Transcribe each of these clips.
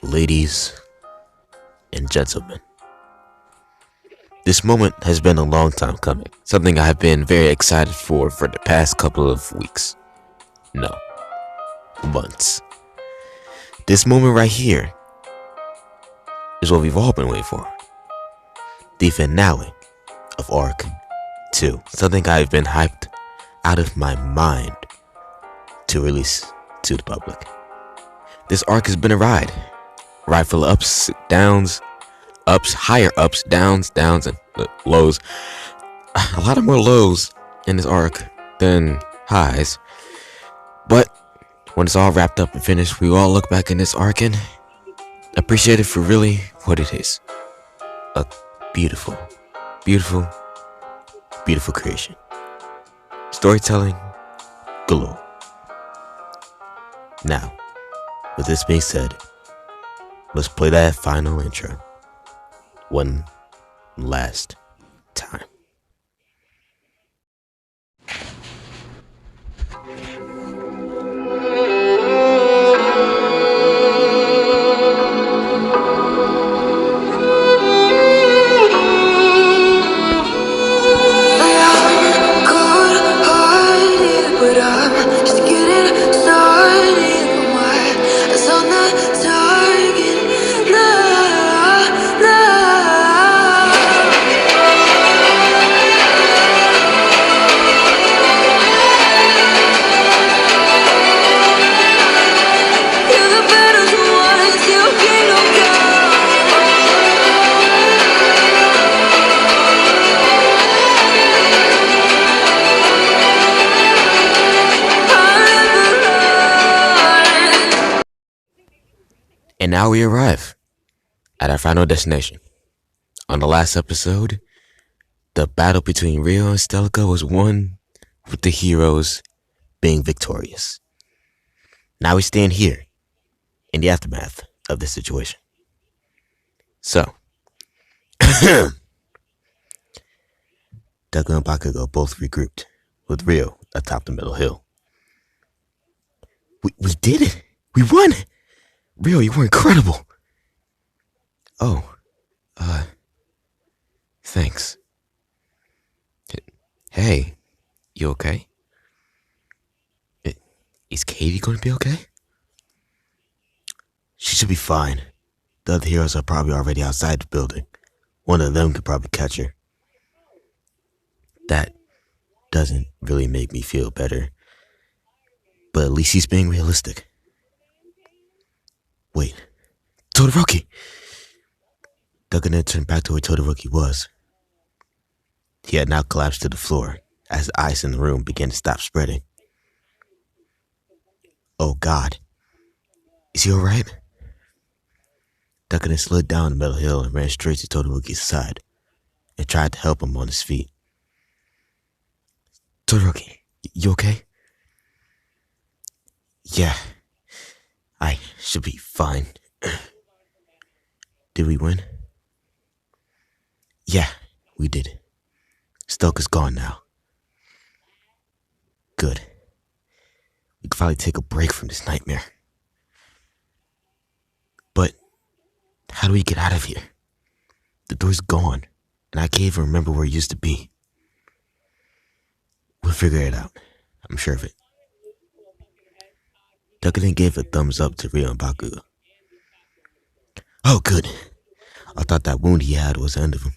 Ladies and gentlemen, this moment has been a long time coming. Something I've been very excited for the past couple of weeks. No, months. This moment right here is what we've all been waiting for. The finale of Arc 2. Something I've been hyped out of my mind to release to the public. This arc has been a ride. Ride full of ups, downs, higher ups, downs, and lows. A lot of more lows in this arc than highs. But when it's all wrapped up and finished, we all look back in this arc and appreciate it for really what it is. A beautiful, beautiful, beautiful creation. Storytelling galore. Now, with this being said, let's play that final intro one last time. And now we arrive at our final destination. On the last episode, the battle between Rio and Stelka was won with the heroes being victorious. Now we stand here in the aftermath of this situation. So, Deku and Bakugo both regrouped with Rio atop the middle hill. We did it! We won! Rio, you were incredible! Oh, thanks. Hey, you okay? Is Katie going to be okay? She should be fine. The other heroes are probably already outside the building. One of them could probably catch her. That doesn't really make me feel better. But at least he's being realistic. Wait, Todoroki! Duggan then turned back to where Todoroki was. He had now collapsed to the floor as the ice in the room began to stop spreading. Oh God, is he alright? Duggan then slid down the metal hill and ran straight to Todoroki's side and tried to help him on his feet. Todoroki, you okay? Yeah, I should be fine. Did we win? Yeah, we did. Stelka's gone now. Good. We can finally take a break from this nightmare. But how do we get out of here? The door's gone, and I can't even remember where it used to be. We'll figure it out. I'm sure of it. Duggan gave a thumbs up to Rio and Bakugo. Oh, good. I thought that wound he had was the end of him.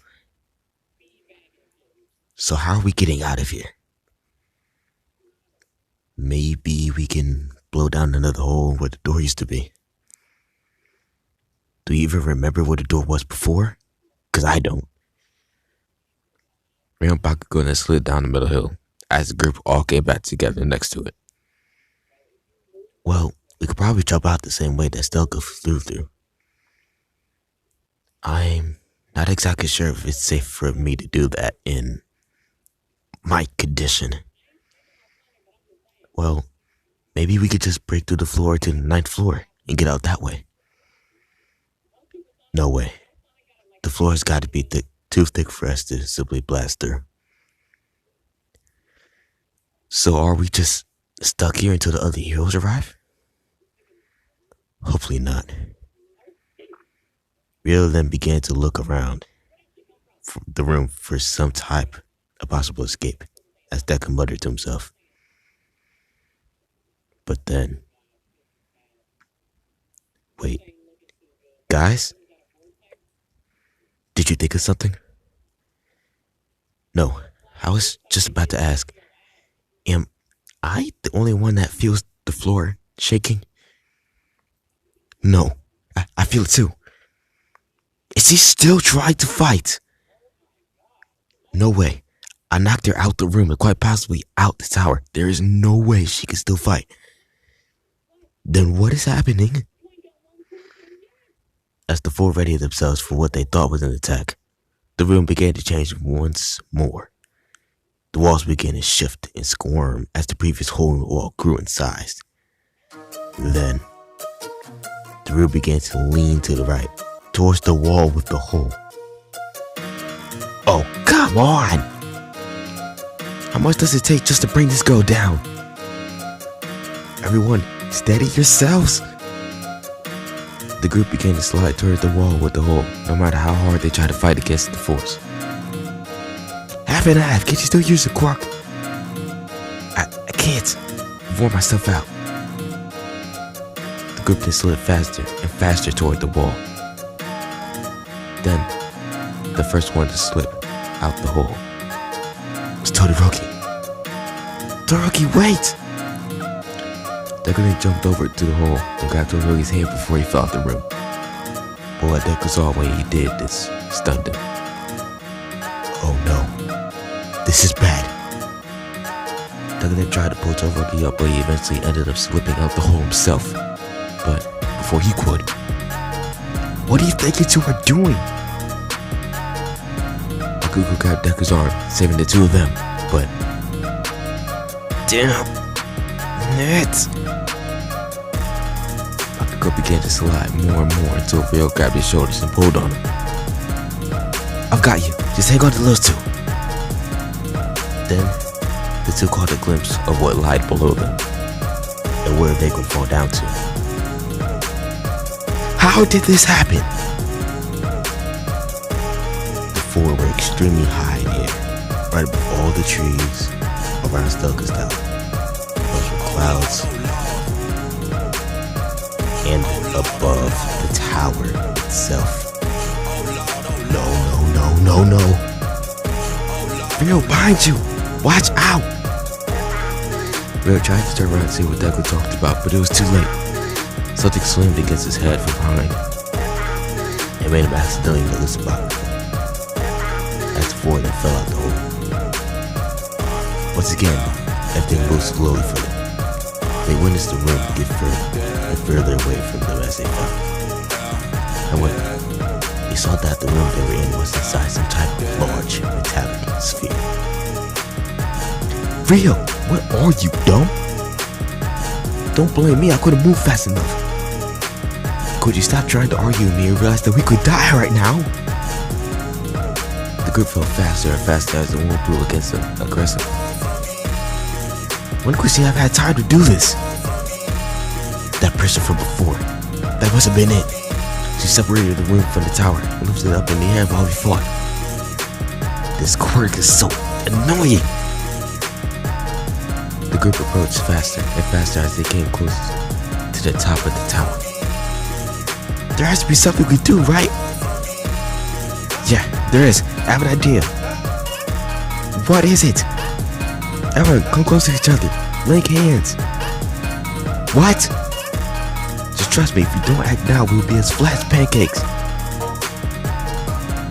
So how are we getting out of here? Maybe we can blow down another hole where the door used to be. Do you even remember where the door was before? Because I don't. Rio and Bakugo then slid down the middle hill as the group all came back together next to it. Well, we could probably jump out the same way that Stelka flew through. I'm not exactly sure if it's safe for me to do that in my condition. Well, maybe we could just break through the floor to the 9th floor and get out that way. No way. The floor has got to be too thick for us to simply blast through. So are we just stuck here until the other heroes arrive? Hopefully not. Rio then began to look around the room for some type of possible escape, as Deku muttered to himself. But then, wait, guys? Did you think of something? No, I was just about to ask, am I the only one that feels the floor shaking? No, I feel it too. Is he still trying to fight? No way. I knocked her out the room and quite possibly out the tower. There is no way she can still fight. Then what is happening? As the four readied themselves for what they thought was an attack, the room began to change once more. The walls began to shift and squirm as the previous hole in the wall grew in size. Then, the room began to lean to the right, towards the wall with the hole. Oh, come on! How much does it take just to bring this girl down? Everyone, steady yourselves! The group began to slide toward the wall with the hole, no matter how hard they tried to fight against the force. Half and half, can you still use the quark? I can't. I've worn myself out. The group then slid faster and faster toward the wall. Then, the first one to slip out the hole was Todoroki. Todoroki, wait! Deku then jumped over to the hole and grabbed Todoroki's hand before he fell out the room. But what Deku saw when he did this stunned him. Oh no, this is bad. Deku then tried to pull Todoroki up, but he eventually ended up slipping out the hole himself. But before he could, what do you think you two are doing? Bakugo grabbed Deku's arm, saving the two of them, but damn it! Bakugo began to slide more and more until Rio grabbed his shoulders and pulled on him. I've got you. Just hang on to those two. Then, the two caught a glimpse of what lied below them and where they could fall down to. How did this happen? The four were extremely high in the air, right above all the trees around Stelka's tower. Those were clouds, and above the tower itself. No. Rio, behind you! Watch out! Rio tried to turn around and see what Deku talked about, but it was too late. Something slammed against his head from behind and made him accidentally notice about it. As the four then fell out the hole. Once again, everything moved slowly for them. They witnessed the room get further and further away from them as they fell. However, they saw that the room they were in was inside some type of large metallic sphere. Rio, what are you, dumb? Don't blame me, I couldn't move fast enough. Could you stop trying to argue with me and realize that we could die right now? The group fell faster and faster as the wind blew against them, aggressive. When could she have had time to do this? That pressure from before, that must have been it. She separated the room from the tower and lifted it up in the air while we fought. This quirk is so annoying. The group approached faster and faster as they came close to the top of the tower. There has to be something we do, right? Yeah, there is. I have an idea. What is it? Everyone, come close to each other. Link hands. What? Just trust me, if you don't act now, we'll be as flat as pancakes.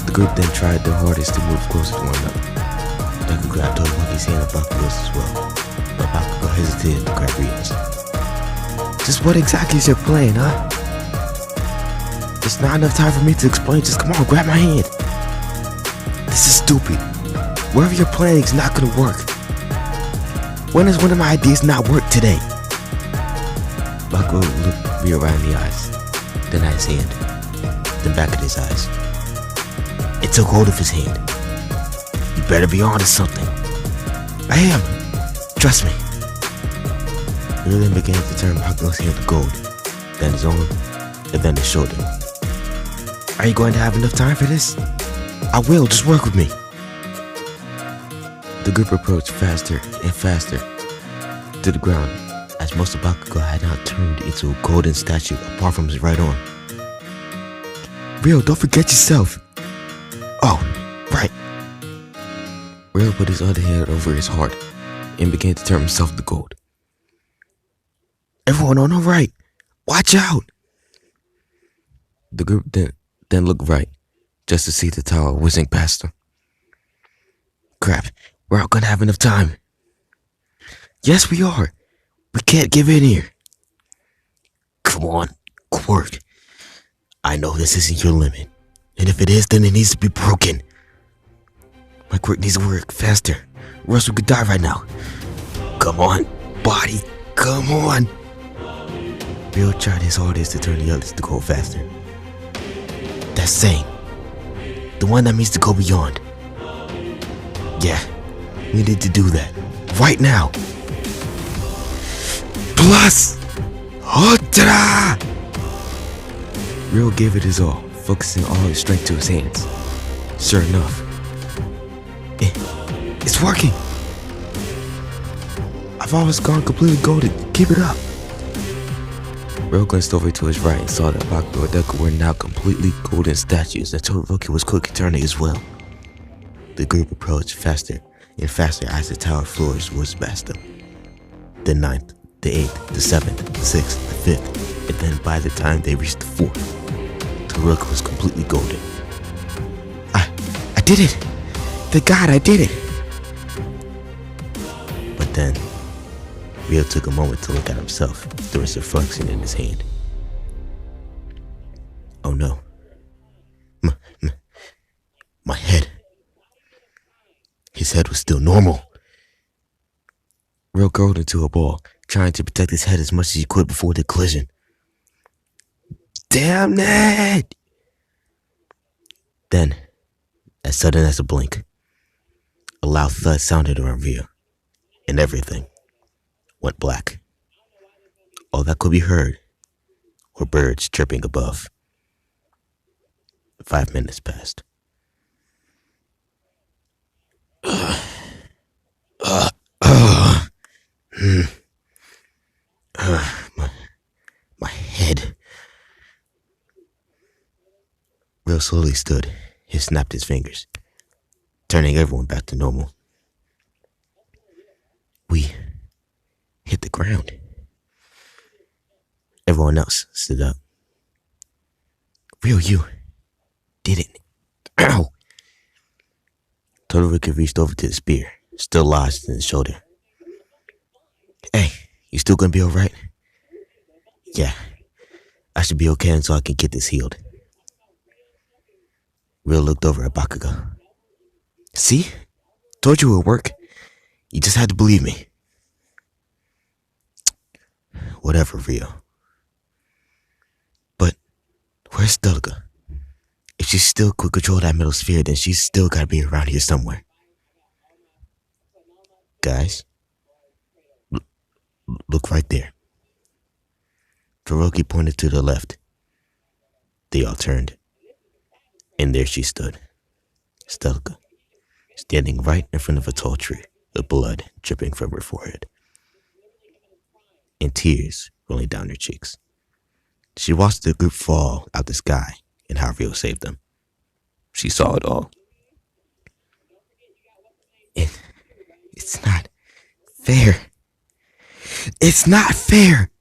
The group then tried their hardest to move closer to one another. Deku grabbed Todoroki's hand and Bakugo's as well, but Bakugo hesitated to grab Rio's. Just what exactly is your plan, huh? It's not enough time for me to explain, just come on, grab my hand. This is stupid. Whatever you're planning is not gonna work. When has one of my ideas not worked today? Bakugo looked Rio right in the eyes, then at his hand, then back at his eyes. It took hold of his hand. You better be on to something. I am. Trust me. Rio then began to turn Bakugo's hand to gold, then his own, and then his shoulder. Are you going to have enough time for this? I will, just work with me. The group approached faster and faster to the ground as most of Bakugo had now turned into a golden statue apart from his right arm. Rio, don't forget yourself. Oh, right. Rio put his other hand over his heart and began to turn himself to gold. Everyone on the right, watch out! The group then looked right, just to see the tower whizzing past them. Crap, we're not gonna have enough time. Yes, we are. We can't give in here. Come on, Quirk. I know this isn't your limit, and if it is, then it needs to be broken. My Quirk needs to work faster, or else we could die right now. Come on, body, come on. Rio tried his hardest to turn the others to go faster. That's saying, the one that means to go beyond. Yeah, we need to do that, right now. Plus, Ultra! Rio gave it his all, focusing all his strength to his hands. Sure enough, it's working. I've almost gone completely golden. Keep it up. Rio glanced over to his right and saw that Bakugo and Deku were now completely golden statues, and Todoroki was quickly turning as well. The group approached faster and faster as the tower floors whizzed past them. The 9th, the 8th, the 7th, the 6th, the 5th, and then by the time they reached the 4th, Todoroki was completely golden. I did it! Thank God I did it! But then, Rio took a moment to look at himself through his reflection in his hand. Oh no. My head. His head was still normal. Rio curled into a ball, trying to protect his head as much as he could before the collision. Damn it! Then, as sudden as a blink, a loud thud sounded around Rio, and everything went black. All that could be heard were birds chirping above. 5 minutes passed. My head. Rio slowly stood. He snapped his fingers, turning everyone back to normal. We hit the ground. Everyone else stood up. Rio, you did it. Ow! Todoroki reached over to the spear, still lodged in his shoulder. Hey, you still gonna be alright? Yeah, I should be okay until I can get this healed. Rio looked over at Bakugo. See? Told you it would work. You just had to believe me. Whatever, Rio. But where's Stelga? If she still could control that metal sphere, then she's still gotta be around here somewhere. Guys, look right there. Todoroki pointed to the left. They all turned. And there she stood, Stelga, standing right in front of a tall tree, with blood dripping from her forehead, and tears rolling down her cheeks. She watched the group fall out the sky and how Rio saved them. She saw it all. It's not fair. It's not fair!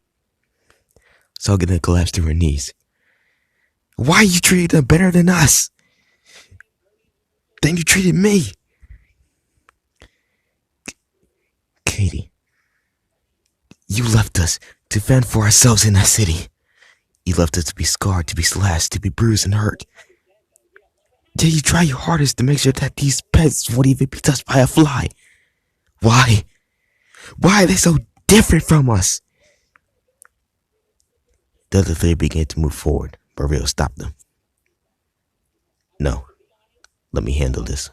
Sogina collapsed to her knees. Why you treated them better than us? Then you treated me. Katie, you left us to fend for ourselves in that city. You left us to be scarred, to be slashed, to be bruised and hurt. Did you try your hardest to make sure that these pets won't even be touched by a fly? Why? Why are they so different from us? The other three began to move forward, but Rio stopped them. No, let me handle this.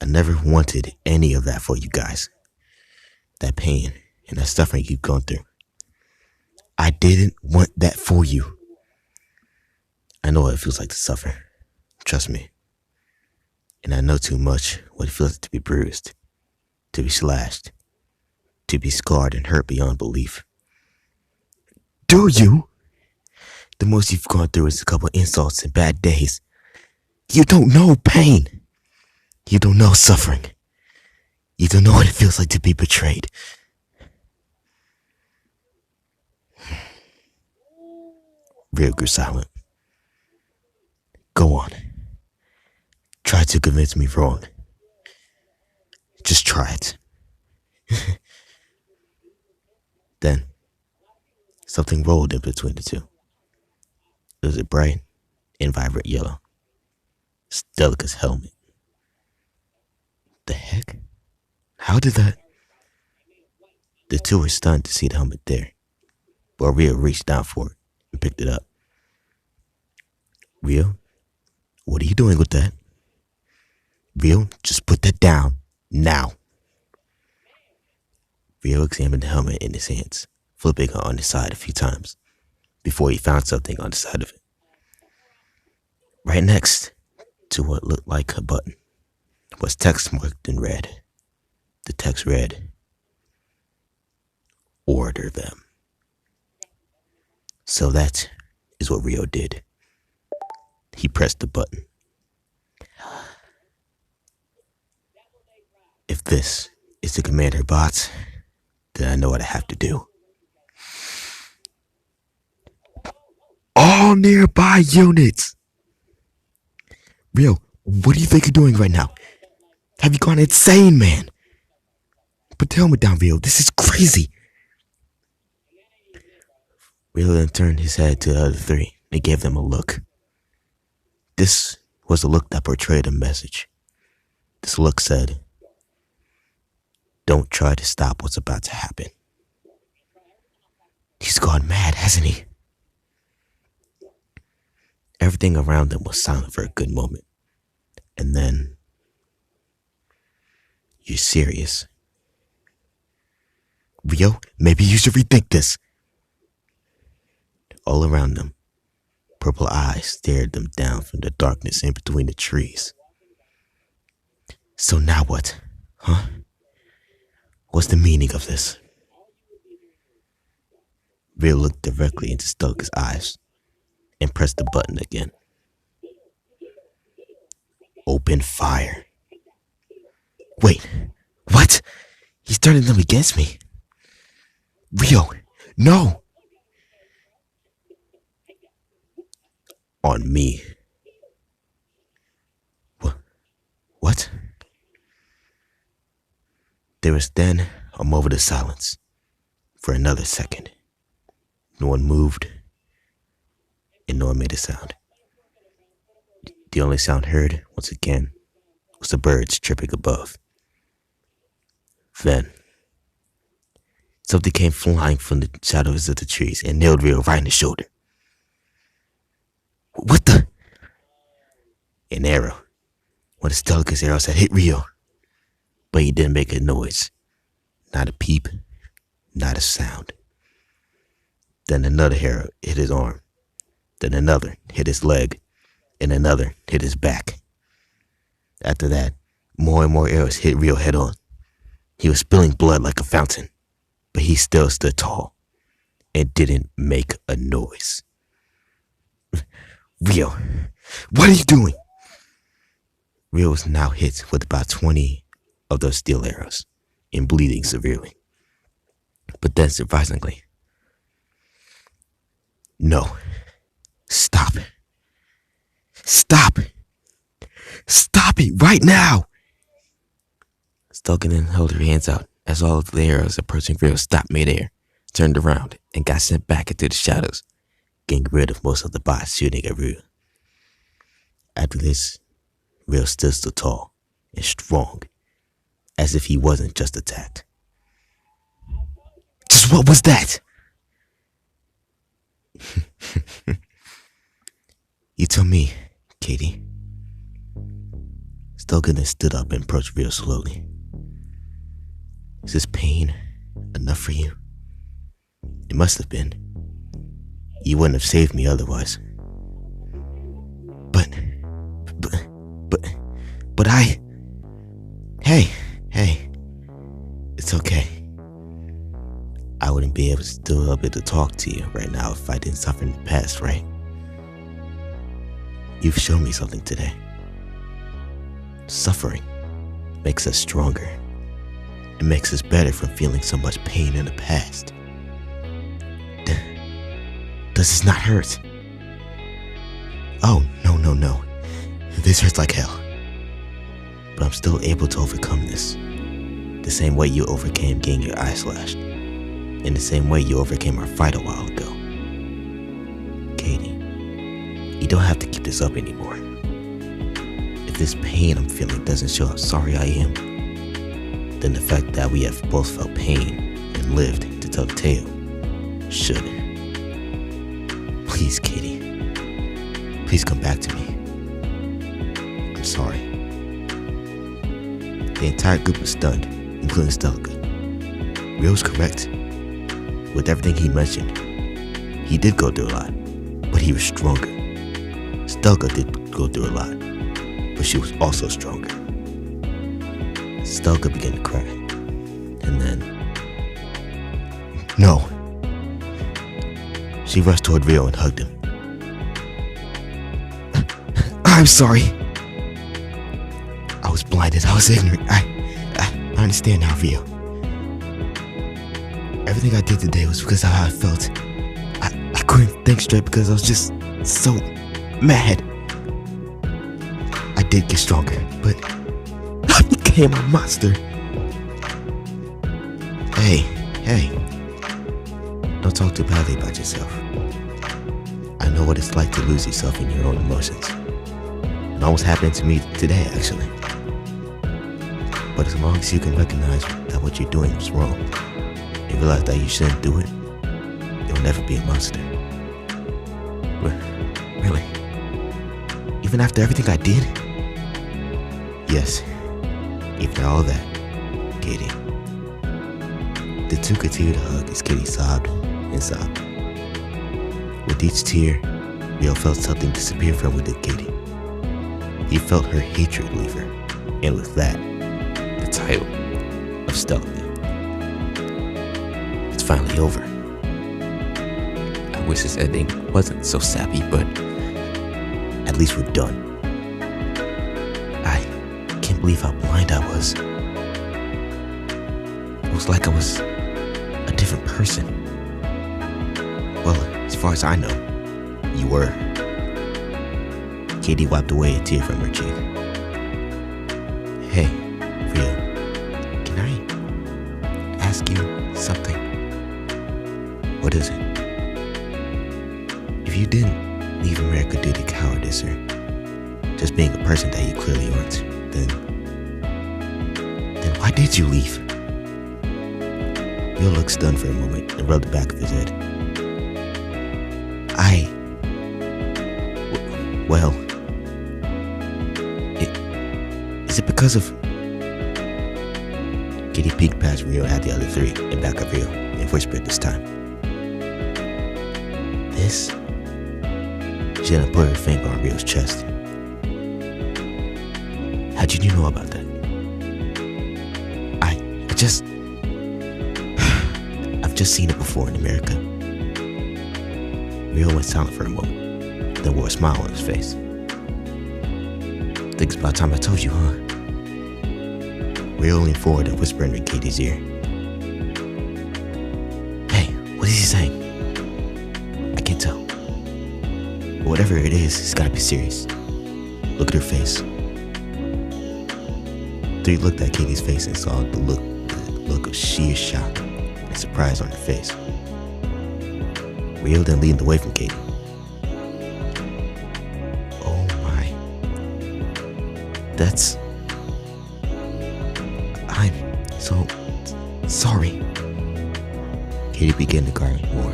I never wanted any of that for you guys. That pain and that suffering you've gone through. I didn't want that for you. I know what it feels like to suffer. Trust me. And I know too much what it feels like to be bruised, to be slashed, to be scarred and hurt beyond belief. Do you? The most you've gone through is a couple insults and bad days. You don't know pain. You don't know suffering. You don't know what it feels like to be betrayed. Rio grew silent. Go on. Try to convince me wrong. Just try it. Then, something rolled in between the two. It was a bright and vibrant yellow. Stelica's helmet. The heck? How did that? The two were stunned to see the helmet there, but Rio reached down for it and picked it up. Rio, what are you doing with that? Rio, just put that down, now. Rio examined the helmet in his hands, flipping it on his side a few times, before he found something on the side of it. Right next to what looked like a button was text marked in red. The text read, "Order them." So that is what Rio did. He pressed the button. If this is to command her bots, then I know what I have to do. All nearby units! Rio, what do you think you're doing right now? Have you gone insane, man? Put the helmet down, Rio. This is crazy. Rio then turned his head to the other three and gave them a look. This was a look that portrayed a message. This look said, don't try to stop what's about to happen. He's gone mad, hasn't he? Everything around them was silent for a good moment. And then, you're serious? Rio, maybe you should rethink this. All around them, purple eyes stared them down from the darkness in between the trees. So now what? Huh? What's the meaning of this? Rio looked directly into Stelica's eyes and pressed the button again. Open fire. Wait, what? He's turning them against me. Rio, no! On me. What? There was then a moment of silence for another second. No one moved, and no one made a sound. The only sound heard, once again, was the birds chirping above. Then, something came flying from the shadows of the trees and nailed Rio right in the shoulder. What the? An arrow. One of Stelica's arrows had hit Rio, but he didn't make a noise. Not a peep, not a sound. Then another arrow hit his arm. Then another hit his leg, and another hit his back. After that, more and more arrows hit Rio head on. He was spilling blood like a fountain, but he still stood tall and didn't make a noise. Rio, what are you doing? Rio was now hit with about 20 of those steel arrows and bleeding severely. But then, surprisingly, no. Stop. Stop. Stop it right now. Stalking then held her hands out as all of the arrows approaching Rio stopped midair, turned around, and got sent back into the shadows, getting rid of most of the bots shooting at Rio. After this, Rio still stood tall and strong, as if he wasn't just attacked. Just what was that? You tell me, Katie. Stogan then stood up and approached Rio slowly. Is this pain enough for you? It must have been. You wouldn't have saved me otherwise. But hey, it's okay. I wouldn't be able to talk to you right now if I didn't suffer in the past, right? You've shown me something today. Suffering makes us stronger. It makes us better from feeling so much pain in the past. Does this not hurt? Oh, no. This hurts like hell. But I'm still able to overcome this. The same way you overcame getting your eye slashed. In the same way you overcame our fight a while ago. Katie, you don't have to keep this up anymore. If this pain I'm feeling doesn't show how sorry I am, then the fact that we have both felt pain and lived to tell the tale should. Please, Katie. Please come back to me. I'm sorry. The entire group was stunned, including Stelka. Rio's correct. With everything he mentioned, he did go through a lot, but he was stronger. Stelka did go through a lot, but she was also stronger. Stelka began to cry, and then... No. She rushed toward Rio and hugged him. I'm sorry. I was blinded. I was ignorant. I understand now, Rio. Everything I did today was because of how I felt. I couldn't think straight because I was just so mad. I did get stronger, but I became a monster. Hey. Don't talk too badly about yourself. I know what it's like to lose yourself in your own emotions. It almost happened to me today, actually. But as long as you can recognize that what you're doing is wrong, and realize that you shouldn't do it, you'll never be a monster. Really? Even after everything I did? Yes, even all that, Katie. The two continued to hug as Katie sobbed and sobbed. With each tear, Rio felt something disappear from within Katie. He felt her hatred leave her, and with that, the title of Stella. It's finally over. I wish this ending wasn't so sappy, but at least we're done. I can't believe how blind I was. It was like I was a different person. Well, as far as I know, you were. Katie wiped away a tear from her cheek. Hey, Rio, can I ask you something? What is it? If you didn't leave America due to cowardice or just being a person that you clearly aren't, then why did you leave? Rio looked stunned for a moment and rubbed the back of his head. Well, is it because of... Katie peeked past Rio at the other three and back of Rio and whispered this time. This? She then put her finger on Rio's chest. How did you know about that? I've just seen it before in America. Rio went silent for a moment, then wore a smile on his face. Think it's about time I told you, huh? Rio leaned forward and whispered in Katie's ear. Hey, what is he saying? I can't tell. But whatever it is, it's gotta be serious. Look at her face. Three looked at Katie's face and saw the look of sheer shock and surprise on her face. Rio then leaned away from Katie. Oh my. I'm so sorry. Katie began to cry more.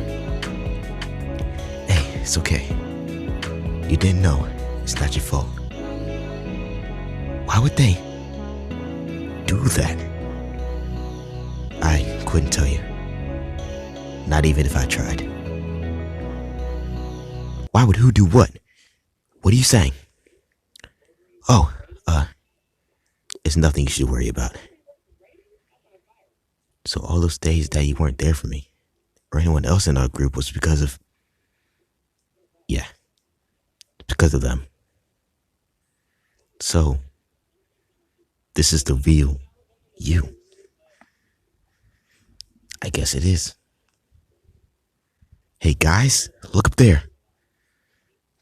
Hey, it's okay. You didn't know. It's not your fault. Why would they do that? I couldn't tell you. Not even if I tried. Why would who do what? What are you saying? Oh, It's nothing you should worry about. So all those days that you weren't there for me, or anyone else in our group, was because of... Yeah, because of them. So, this is the real you. I guess it is. Hey guys, look up there.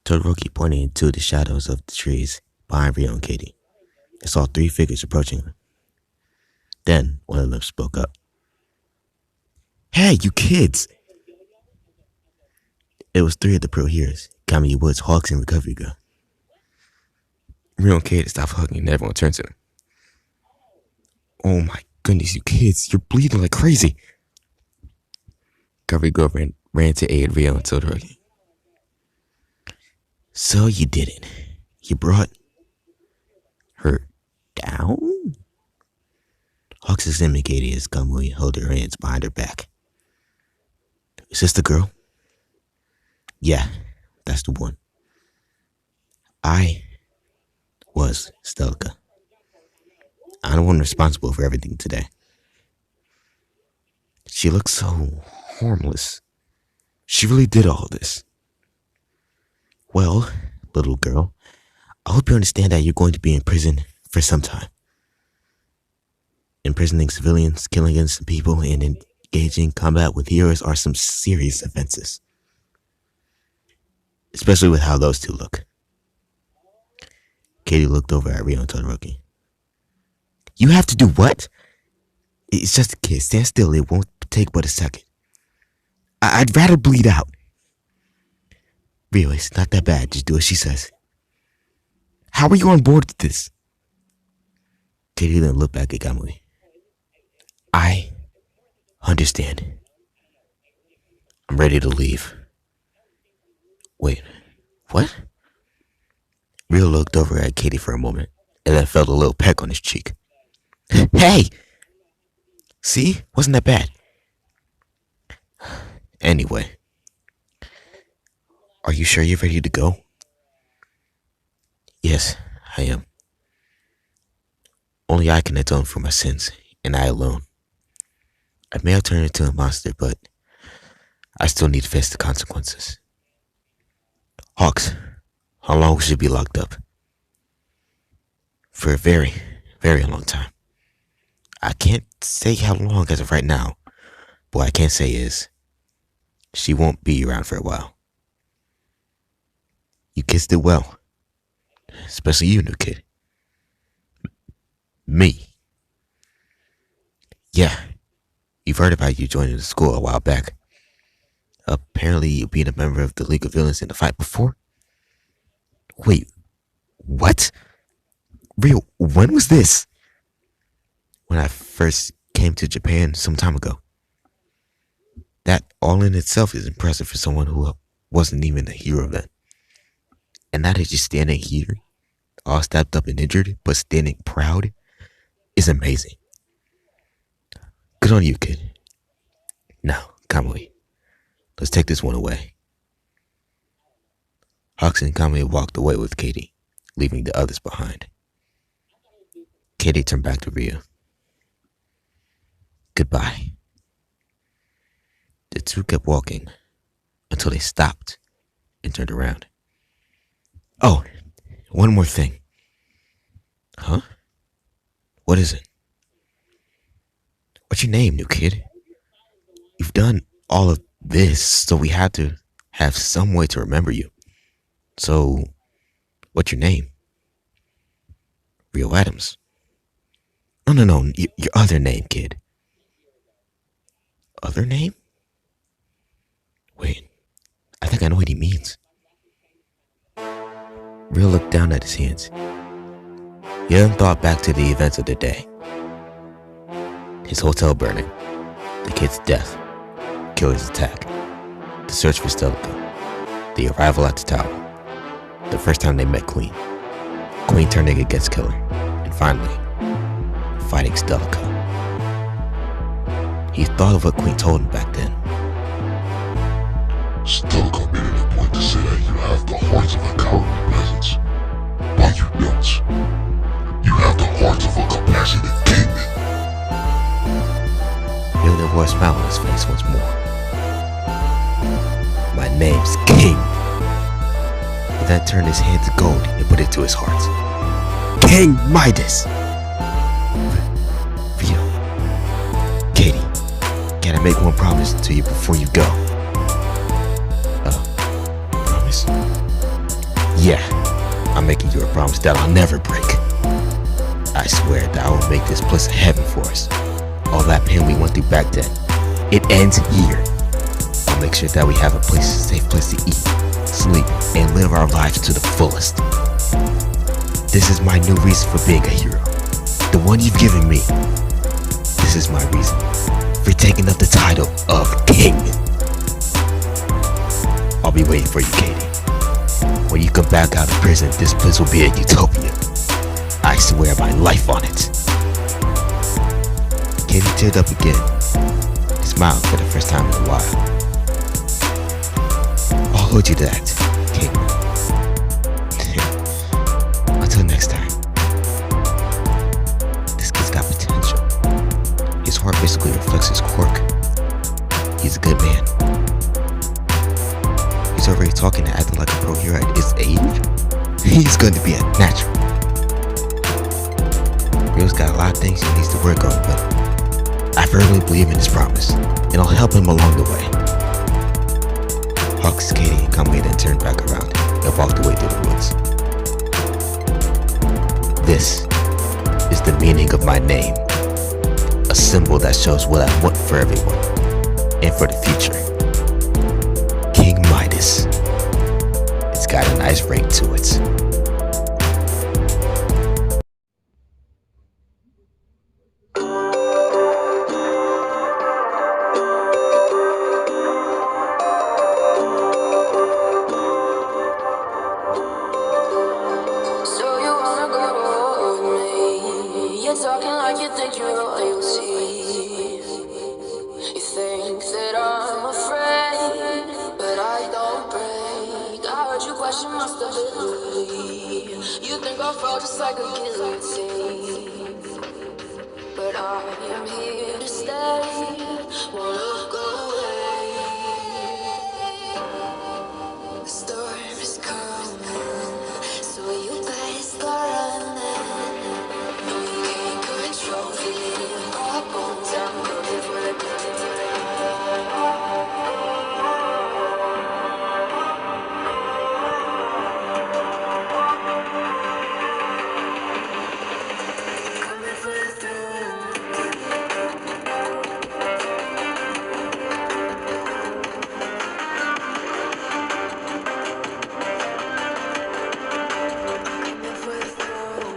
Todoroki pointed into the shadows of the trees behind Rio and Katie. I saw 3 figures approaching them. Then, one of them spoke up. Hey, you kids! It was 3 of the pro heroes, Kamui Woods, Hawks, and Recovery Girl. Rio and Katie stopped hugging and everyone turned to them. Oh my goodness, you kids, you're bleeding like crazy. Recovery Girl ran to aid Rio and Todoroki. So you did it. You brought her down? Hawks examined Katie as Kamui held her hands behind her back. Is this the girl? Yeah, that's the one. I was Stelka. I'm the one responsible for everything today. She looks so harmless. She really did all this. Well, little girl, I hope you understand that you're going to be in prison for some time. Imprisoning civilians, killing innocent people, and engaging in combat with heroes are some serious offenses. Especially with how those 2 look. Katie looked over at Rio and Todoroki. You have to do what? It's just a kid. Stand still. It won't take but a second. I'd rather bleed out. Rio, it's not that bad. Just do as she says. How are you on board with this? Katie then looked back at Kamui. I understand. I'm ready to leave. Wait, what? Rio looked over at Katie for a moment and then felt a little peck on his cheek. Hey! See? Wasn't that bad? Anyway. Are you sure you're ready to go? Yes, I am. Only I can atone for my sins, and I alone. I may have turned into a monster, but I still need to face the consequences. Hawks, how long should we be locked up? For a very, very long time. I can't say how long as of right now, but what I can say is she won't be around for a while. You kids did well. Especially you, new kid. Me. Yeah. You've heard about you joining the school a while back. Apparently you being a member of the League of Villains in the fight before? Wait. What? Real, when was this? When I first came to Japan some time ago. That all in itself is impressive for someone who wasn't even a hero then. And now that you're standing here, all stabbed up and injured, but standing proud, is amazing. Good on you, kid. Now, Kamui, let's take this one away. Hawks and Kamui walked away with Katie, leaving the others behind. Katie turned back to Rio. Goodbye. The 2 kept walking until they stopped and turned around. Oh, one more thing. Huh? What is it? What's your name, new kid? You've done all of this, so we had to have some way to remember you. So, what's your name? Rio Adams. No, your other name, kid. Other name? Wait, I think I know what he means. Rio looked down at his hands. He then thought back to the events of the day. His hotel burning, the kid's death, killer's attack, the search for Stelka, the arrival at the tower, the first time they met Queen turning against Killer, and finally, fighting Stelka. He thought of what Queen told him back then. Stelka made it a point to say that you have the heart of a cowardly peasant, but you don't. You have the heart of a name's King. He then turned his hand to gold and put it to his heart. King Midas! Vito. Katie, can I make one promise to you before you go? Promise? Yeah, I'm making you a promise that I'll never break. I swear that I will make this place a heaven for us. All that pain we went through back then, it ends here. I'll make sure that we have a safe place to eat, sleep, and live our lives to the fullest. This is my new reason for being a hero. The one you've given me. This is my reason for taking up the title of King. I'll be waiting for you, Katie. When you come back out of prison, this place will be a utopia. I swear my life on it. Katie teared up again, smiled for the first time in a while. I'll hold you to that, King. Until next time. This kid's got potential. His heart basically reflects his quirk. He's a good man. He's already talking and acting like a pro hero at his age. He's going to be a natural. Rio's got a lot of things he needs to work on, but I firmly believe in his promise, and I'll help him along the way. Hawks, Katie, and Kamui then turned back around and walked away through the woods. This is the meaning of my name, a symbol that shows what I want for everyone, and for the future. King Midas. It's got a nice ring to it. You're talking like you think you're royalty. You think that I'm afraid, but I don't break. I heard you question my stability. You think I'll fall just like a guillotine, but I am here to stay. Won't look away.